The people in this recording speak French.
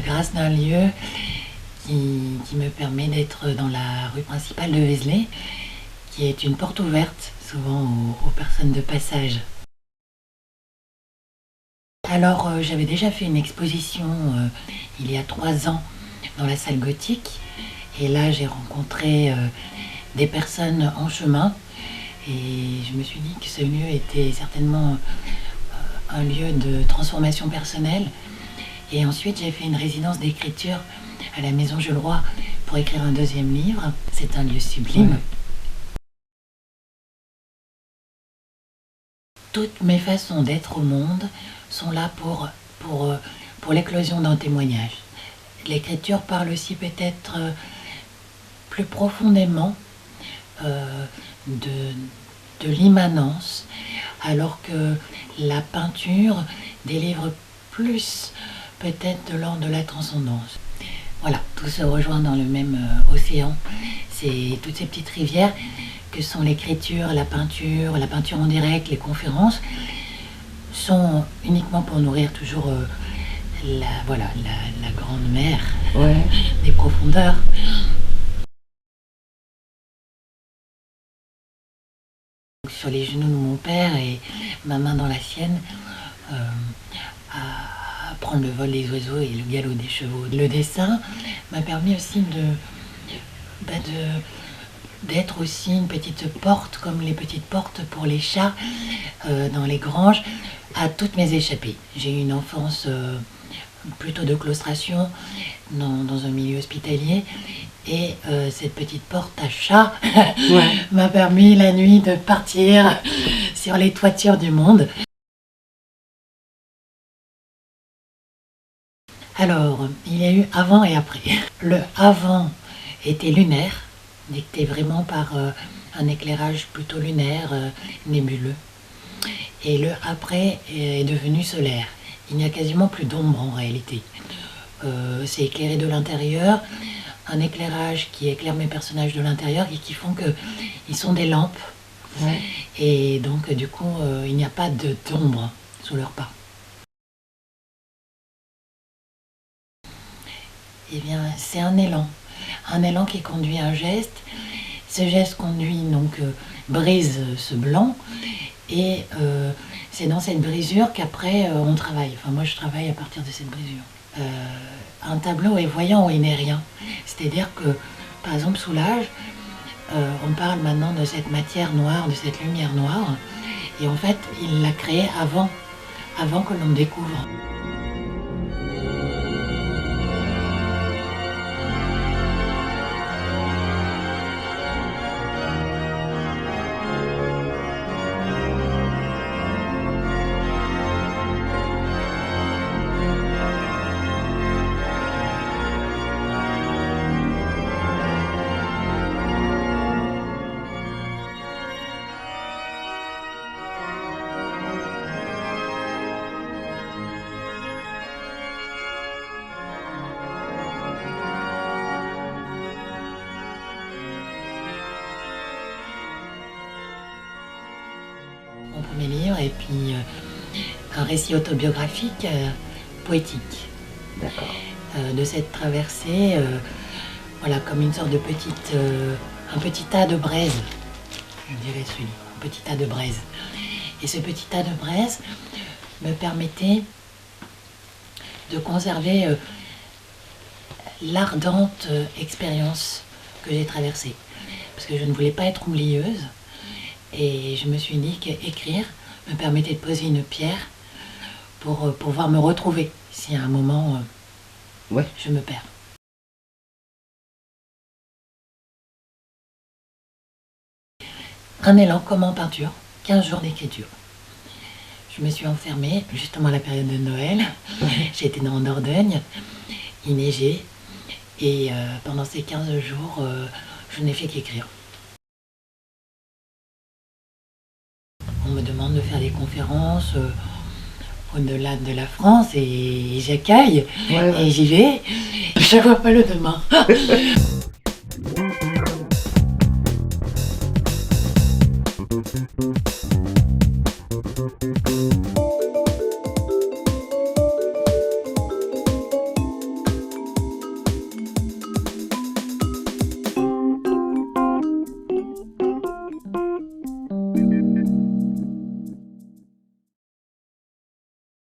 grâce d'un lieu qui me permet d'être dans la rue principale de Vézelay, qui est une porte ouverte souvent aux personnes de passage. Alors j'avais déjà fait une exposition il y a 3 ans dans la salle gothique, et là j'ai rencontré des personnes en chemin, et je me suis dit que ce lieu était certainement un lieu de transformation personnelle. Et ensuite j'ai fait une résidence d'écriture à la Maison Jules Roy pour écrire un 2e livre. C'est un lieu sublime. Ouais. Toutes mes façons d'être au monde sont là pour l'éclosion d'un témoignage. L'écriture parle aussi peut-être plus profondément de l'immanence, alors que la peinture délivre plus peut-être de l'ordre de la transcendance. Voilà, tout se rejoint dans le même océan. C'est toutes ces petites rivières que sont l'écriture, la peinture en direct, les conférences, sont uniquement pour nourrir toujours la grande mer, ouais, des profondeurs. Sur les genoux de mon père et ma main dans la sienne, à prendre le vol des oiseaux et le galop des chevaux. Le dessin m'a permis aussi d'être aussi une petite porte, comme les petites portes pour les chats dans les granges, à toutes mes échappées. J'ai eu une enfance plutôt de claustration dans un milieu hospitalier, et cette petite porte à chat ouais, m'a permis la nuit de partir sur les toitures du monde. Alors, il y a eu avant et après. Le avant était lunaire, dicté vraiment par un éclairage plutôt lunaire, nébuleux. Et le après est devenu solaire. Il n'y a quasiment plus d'ombre en réalité. C'est éclairé de l'intérieur, un éclairage qui éclaire mes personnages de l'intérieur et qui font qu'ils sont des lampes. Ouais. Et donc du coup, il n'y a pas d'ombre sous leurs pas. Eh bien, c'est un élan qui conduit à un geste. Ce geste conduit donc brise ce blanc, et c'est dans cette brisure qu'après on travaille. Enfin, moi je travaille à partir de cette brisure. Un tableau est voyant ou il n'est rien. C'est-à-dire que, par exemple, Soulage, on parle maintenant de cette matière noire, de cette lumière noire, et en fait, il l'a créée avant que l'on me découvre. Mon premier livre, et puis un récit autobiographique poétique. D'accord. De cette traversée, voilà, comme une sorte de un petit tas de braise, je dirais ce livre, un petit tas de braise. Et ce petit tas de braise me permettait de conserver l'ardente expérience que j'ai traversée. Parce que je ne voulais pas être oublieuse. Et je me suis dit qu'écrire me permettait de poser une pierre pour pouvoir me retrouver si à un moment ouais, je me perds. Un élan comme en peinture, 15 jours d'écriture. Je me suis enfermée justement à la période de Noël. J'étais en Dordogne, il neigeait, et pendant ces 15 jours, je n'ai fait qu'écrire. On me demande de faire des conférences au-delà de la France, et j'accueille, ouais. Et j'y vais. Je ne vois pas le demain.